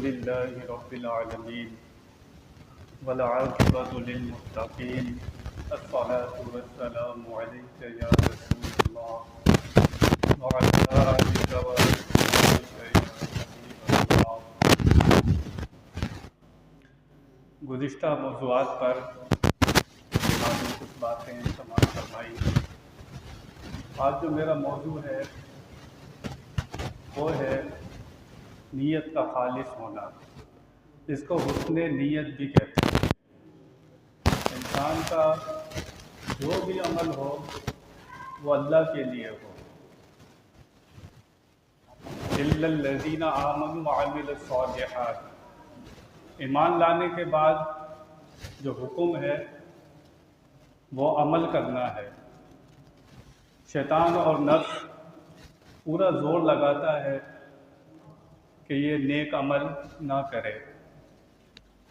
لله رب العالمين والعاقبة للمتقين الصلاة والسلام عليك يا رسول الله وعلى آلك وأصحابك يا حبيب الله۔ گزشتہ موضوعات پر آپ نے کچھ باتیں سماعت فرمائی۔ آج جو میرا موضوع ہے وہ ہے نیت کا خالص ہونا۔ اس کو حسن نیت بھی کہتے ہیں۔ انسان کا جو بھی عمل ہو وہ اللہ کے لیے ہو۔ الا الذین آمنوا وعملوا الصالحات، ایمان لانے کے بعد جو حکم ہے وہ عمل کرنا ہے۔ شیطان اور نفس پورا زور لگاتا ہے کہ یہ نیک عمل نہ کرے۔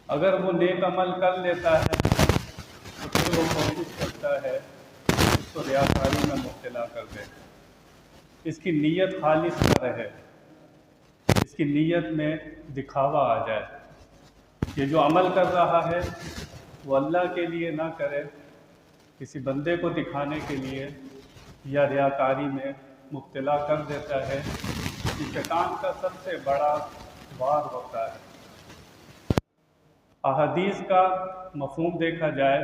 اگر وہ نیک عمل کر لیتا ہے تو پھر وہ کوشش کرتا ہے اس کو ریاکاری میں مبتلا کر دے، اس کی نیت خالص نہ رہے، اس کی نیت میں دکھاوا آ جائے۔ یہ جو عمل کر رہا ہے وہ اللہ کے لیے نہ کرے، کسی بندے کو دکھانے کے لیے یا ریاکاری میں مبتلا کر دیتا ہے۔ یہ شیطان کا سب سے بڑا وار ہوتا ہے۔ احادیث کا مفہوم دیکھا جائے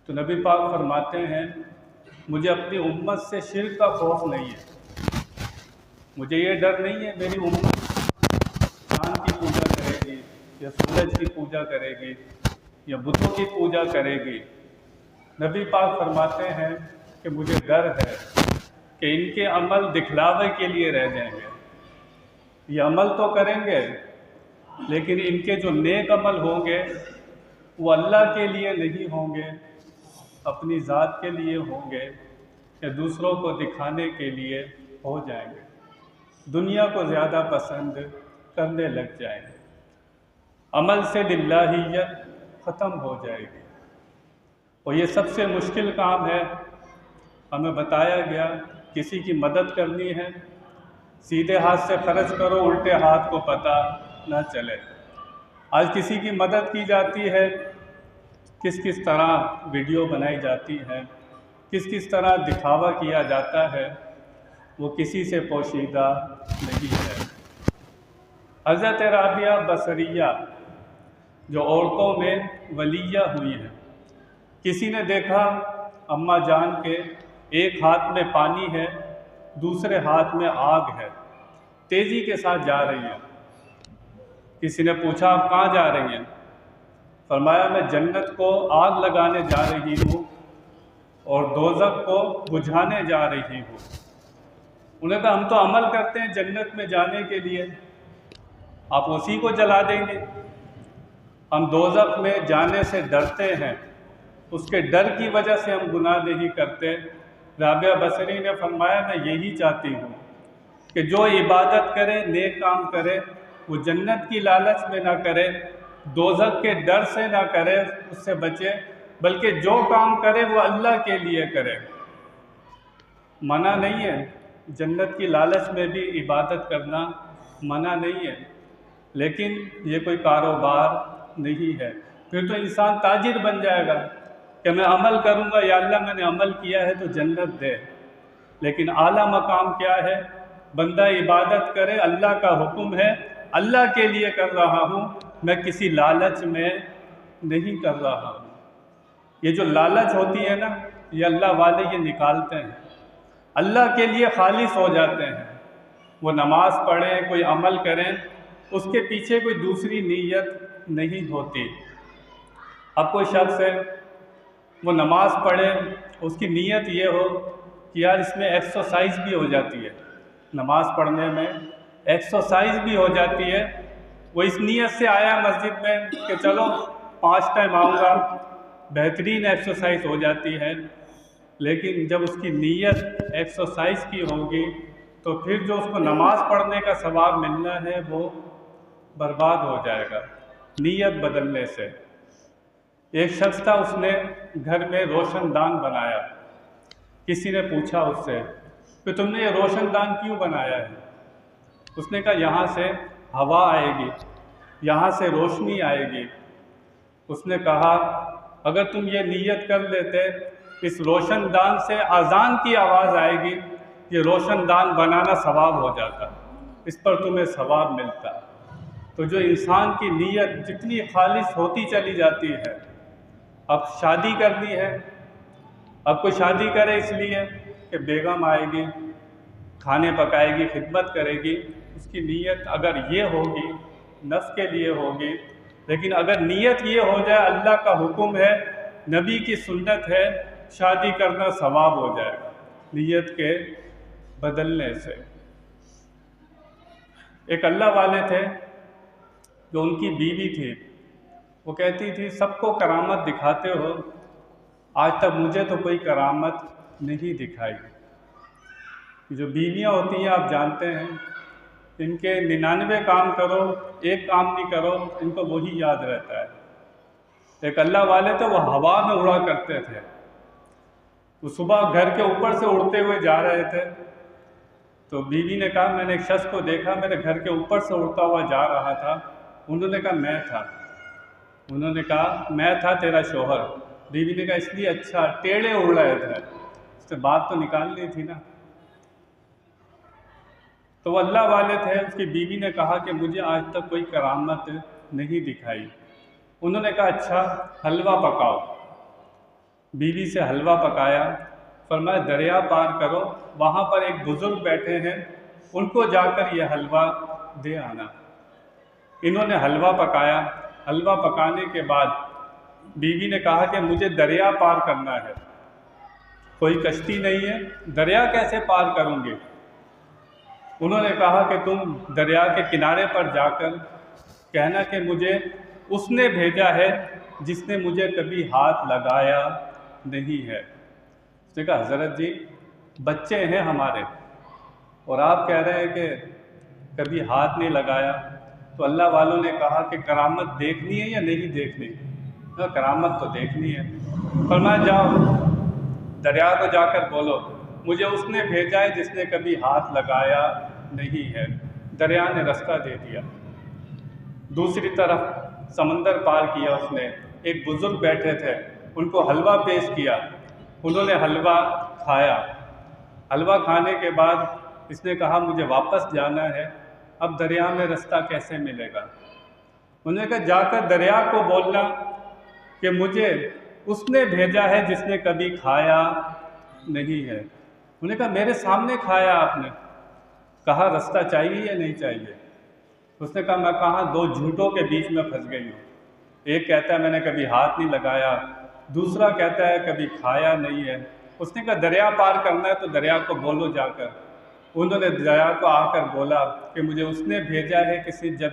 تو نبی پاک فرماتے ہیں مجھے اپنی امت سے شرک کا خوف نہیں ہے۔ مجھے یہ ڈر نہیں ہے میری امت چاند کی پوجا کرے گی یا سورج کی پوجا کرے گی یا بتوں کی پوجا کرے گی۔ نبی پاک فرماتے ہیں کہ مجھے ڈر ہے کہ ان کے عمل دکھلاوے کے لیے رہ جائیں گے۔ یہ عمل تو کریں گے لیکن ان کے جو نیک عمل ہوں گے وہ اللہ کے لیے نہیں ہوں گے، اپنی ذات کے لیے ہوں گے یا دوسروں کو دکھانے کے لیے ہو جائیں گے، دنیا کو زیادہ پسند کرنے لگ جائیں گے۔ عمل سے للہیت ختم ہو جائے گی، اور یہ سب سے مشکل کام ہے۔ ہمیں بتایا گیا کسی کی مدد کرنی ہے، سیدھے ہاتھ سے خرچ کرو، الٹے ہاتھ کو پتہ نہ چلے۔ آج کسی کی مدد کی جاتی ہے، کس طرح ویڈیو بنائی جاتی ہے، کس طرح دکھاوا کیا جاتا ہے، وہ کسی سے پوشیدہ نہیں ہے۔ حضرت رابعہ بصریہ جو عورتوں میں ولیہ ہوئی ہیں، کسی نے دیکھا اماں جان کے ایک ہاتھ میں پانی ہے، دوسرے ہاتھ میں آگ ہے، تیزی کے ساتھ جا رہی ہیں۔ کسی نے پوچھا آپ کہاں جا رہی ہیں؟ فرمایا میں جنت کو آگ لگانے جا رہی ہوں اور دوزخ کو بجھانے جا رہی ہوں۔ انہوں نے کہا ہم تو عمل کرتے ہیں جنت میں جانے کے لیے، آپ اسی کو جلا دیں گے؟ ہم دوزخ میں جانے سے ڈرتے ہیں، اس کے ڈر کی وجہ سے ہم گناہ نہیں کرتے۔ رابعہ بصری نے فرمایا میں یہی چاہتی ہوں کہ جو عبادت کرے، نیک کام کرے، وہ جنت کی لالچ میں نہ کرے، دوزخ کے ڈر سے نہ کرے، اس سے بچے، بلکہ جو کام کرے وہ اللہ کے لیے کرے۔ منع نہیں ہے، جنت کی لالچ میں بھی عبادت کرنا منع نہیں ہے، لیکن یہ کوئی کاروبار نہیں ہے۔ پھر تو انسان تاجر بن جائے گا کہ میں عمل کروں گا، یا اللہ میں نے عمل کیا ہے تو جنت دے۔ لیکن اعلیٰ مقام کیا ہے؟ بندہ عبادت کرے، اللہ کا حکم ہے، اللہ کے لیے کر رہا ہوں، میں کسی لالچ میں نہیں کر رہا ہوں۔ یہ جو لالچ ہوتی ہے نا، یہ اللہ والے یہ نکالتے ہیں، اللہ کے لیے خالص ہو جاتے ہیں۔ وہ نماز پڑھیں، کوئی عمل کریں، اس کے پیچھے کوئی دوسری نیت نہیں ہوتی۔ اب کوئی شخص ہے وہ نماز پڑھے، اس کی نیت یہ ہو کہ یار اس میں ایکسرسائز بھی ہو جاتی ہے، نماز پڑھنے میں ایکسرسائز بھی ہو جاتی ہے۔ وہ اس نیت سے آیا مسجد میں کہ چلو 5 ٹائم آؤں گا، بہترین ایکسرسائز ہو جاتی ہے، لیکن جب اس کی نیت ایکسرسائز کی ہوگی تو پھر جو اس کو نماز پڑھنے کا ثواب ملنا ہے وہ برباد ہو جائے گا نیت بدلنے سے۔ ایک شخص تھا، اس نے گھر میں روشن دان بنایا۔ کسی نے پوچھا اس سے کہ تم نے یہ روشن دان کیوں بنایا ہے؟ اس نے کہا یہاں سے ہوا آئے گی، یہاں سے روشنی آئے گی۔ اس نے کہا اگر تم یہ نیت کر لیتے اس روشن دان سے اذان کی آواز آئے گی، یہ روشن دان بنانا ثواب ہو جاتا، اس پر تمہیں ثواب ملتا۔ تو جو انسان کی نیت جتنی خالص ہوتی چلی جاتی ہے، اب شادی کرنی ہے، اب کوئی شادی کرے اس لیے کہ بیگم آئے گی، کھانے پکائے گی، خدمت کرے گی، اس کی نیت اگر یہ ہوگی نفس کے لیے ہوگی، لیکن اگر نیت یہ ہو جائے اللہ کا حکم ہے، نبی کی سنت ہے، شادی کرنا ثواب ہو جائے گا نیت کے بدلنے سے۔ ایک اللہ والے تھے جو ان کی بیوی تھی، وہ کہتی تھی سب کو کرامت دکھاتے ہو، آج تک مجھے تو کوئی کرامت نہیں دکھائی۔ جو بیویاں ہوتی ہیں آپ جانتے ہیں، ان کے 99 کام کرو، ایک کام نہیں کرو، ان کو وہی یاد رہتا ہے۔ ایک اللہ والے تھے، وہ ہوا میں اڑا کرتے تھے۔ وہ صبح گھر کے اوپر سے اڑتے ہوئے جا رہے تھے، تو بیوی نے کہا میں نے ایک شخص کو دیکھا میرے گھر کے اوپر سے اڑتا ہوا جا رہا تھا۔ انہوں نے کہا میں تھا۔ انہوں نے کہا میں تھا تیرا شوہر۔ بیوی نے کہا اس لیے اچھا، ٹیڑے اڑ رہے تھے، اس سے بات تو نکالنی تھی نا۔ تو وہ اللہ والے تھے، اس کی بیوی نے کہا کہ مجھے آج تک کوئی کرامت نہیں دکھائی۔ انہوں نے کہا اچھا حلوہ پکاؤ۔ بیوی سے حلوہ پکایا، فرمایا دریا پار کرو، وہاں پر ایک بزرگ بیٹھے ہیں، ان کو جا کر یہ حلوہ دے آنا۔ انہوں نے حلوہ پکایا۔ حلوہ پکانے کے بعد بیوی نے کہا کہ مجھے دریا پار کرنا ہے، کوئی کشتی نہیں ہے، دریا کیسے پار کروں گے؟ انہوں نے کہا کہ تم دریا کے کنارے پر جا کر کہنا کہ مجھے اس نے بھیجا ہے جس نے مجھے کبھی ہاتھ لگایا نہیں ہے۔ اس نے کہا حضرت جی بچے ہیں ہمارے اور آپ کہہ رہے ہیں کہ کبھی ہاتھ نہیں لگایا۔ تو اللہ والوں نے کہا کہ کرامت دیکھنی ہے یا نہیں دیکھنی؟ کرامت تو دیکھنی ہے۔ فرمایا جاؤ دریا کو جا کر بولو مجھے اس نے بھیجا ہے جس نے کبھی ہاتھ لگایا نہیں ہے۔ دریا نے رستہ دے دیا، دوسری طرف سمندر پار کیا اس نے۔ ایک بزرگ بیٹھے تھے، ان کو حلوہ پیش کیا، انہوں نے حلوہ کھایا۔ حلوہ کھانے کے بعد اس نے کہا مجھے واپس جانا ہے، اب دریا میں رستہ کیسے ملے گا؟ انہوں نے کہا جا کر دریا کو بولنا کہ مجھے اس نے بھیجا ہے جس نے کبھی کھایا نہیں ہے۔ انہوں نے کہا میرے سامنے کھایا آپ نے؟ کہا رستہ چاہیے یا نہیں چاہیے؟ اس نے کہا میں کہاں دو جھوٹوں کے بیچ میں پھنس گئی ہوں، ایک کہتا ہے میں نے کبھی ہاتھ نہیں لگایا، دوسرا کہتا ہے کبھی کھایا نہیں ہے۔ اس نے کہا دریا پار کرنا ہے تو دریا کو بولو جا کر۔ انہوں نے دریا کو آ کر بولا کہ مجھے اس نے بھیجا ہے کسی جب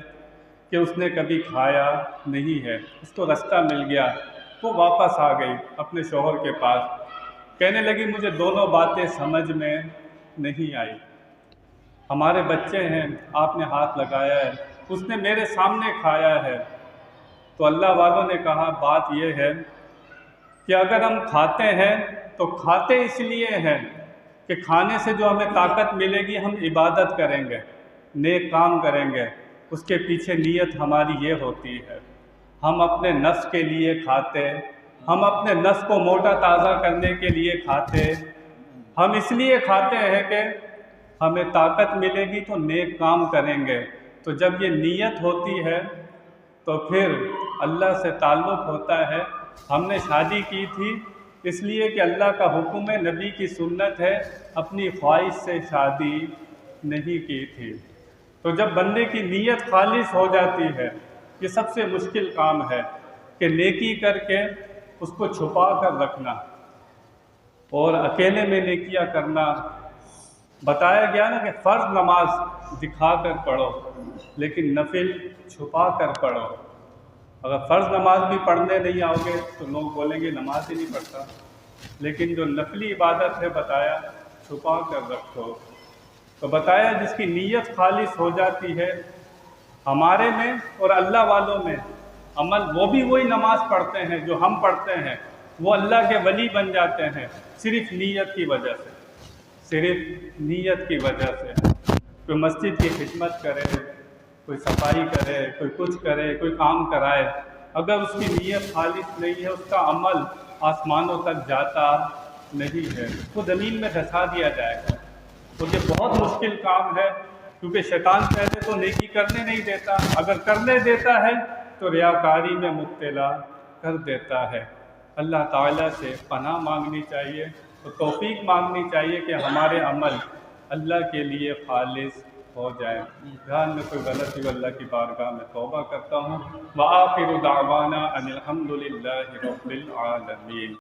کہ اس نے کبھی کھایا نہیں ہے۔ اس کو رستہ مل گیا، وہ واپس آ گئی اپنے شوہر کے پاس، کہنے لگی مجھے دونوں باتیں سمجھ میں نہیں آئی۔ ہمارے بچے ہیں، آپ نے ہاتھ لگایا ہے، اس نے میرے سامنے کھایا ہے۔ تو اللہ والوں نے کہا بات یہ ہے کہ اگر ہم کھاتے ہیں تو کھاتے اس لیے ہیں کہ کھانے سے جو ہمیں طاقت ملے گی ہم عبادت کریں گے، نیک کام کریں گے، اس کے پیچھے نیت ہماری یہ ہوتی ہے ہم اپنے نفس کے لیے کھاتے، ہم اپنے نفس کو موٹا تازہ کرنے کے لیے کھاتے، ہم اس لیے کھاتے ہیں کہ ہمیں طاقت ملے گی تو نیک کام کریں گے۔ تو جب یہ نیت ہوتی ہے تو پھر اللہ سے تعلق ہوتا ہے۔ ہم نے شادی کی تھی اس لیے کہ اللہ کا حکم ہے، نبی کی سنت ہے، اپنی خواہش سے شادی نہیں کی تھی۔ تو جب بندے کی نیت خالص ہو جاتی ہے، یہ سب سے مشکل کام ہے کہ نیکی کر کے اس کو چھپا کر رکھنا اور اکیلے میں نیکیاں کرنا۔ بتایا گیا نا کہ فرض نماز دکھا کر پڑھو لیکن نفل چھپا کر پڑھو۔ اگر فرض نماز بھی پڑھنے نہیں آؤ گے تو لوگ بولیں گے نماز ہی نہیں پڑھتا، لیکن جو نفلی عبادت ہے بتایا چھپا کر رکھو۔ تو بتایا جس کی نیت خالص ہو جاتی ہے، ہمارے میں اور اللہ والوں میں عمل، وہ بھی وہی نماز پڑھتے ہیں جو ہم پڑھتے ہیں، وہ اللہ کے ولی بن جاتے ہیں صرف نیت کی وجہ سے، صرف نیت کی وجہ سے۔ کوئی مسجد کی خدمت کرے، کوئی صفائی کرے، کوئی کچھ کرے، کوئی کام کرائے، اگر اس کی نیت خالص نہیں ہے، اس کا عمل آسمانوں تک جاتا نہیں ہے، وہ زمین میں دھسا دیا جائے گا۔ اور یہ بہت مشکل کام ہے، کیونکہ شیطان پہلے تو نیکی کرنے نہیں دیتا، اگر کرنے دیتا ہے تو ریاکاری میں مبتلا کر دیتا ہے۔ اللہ تعالیٰ سے پناہ مانگنی چاہیے اور توفیق مانگنی چاہیے کہ ہمارے عمل اللہ کے لیے خالص ہو جائے۔ دھیان میں کوئی غلطی ہو اللہ کی بارگاہ میں توبہ کرتا ہوں۔ وآخر دعوانا ان الحمد للہ رب العالمین۔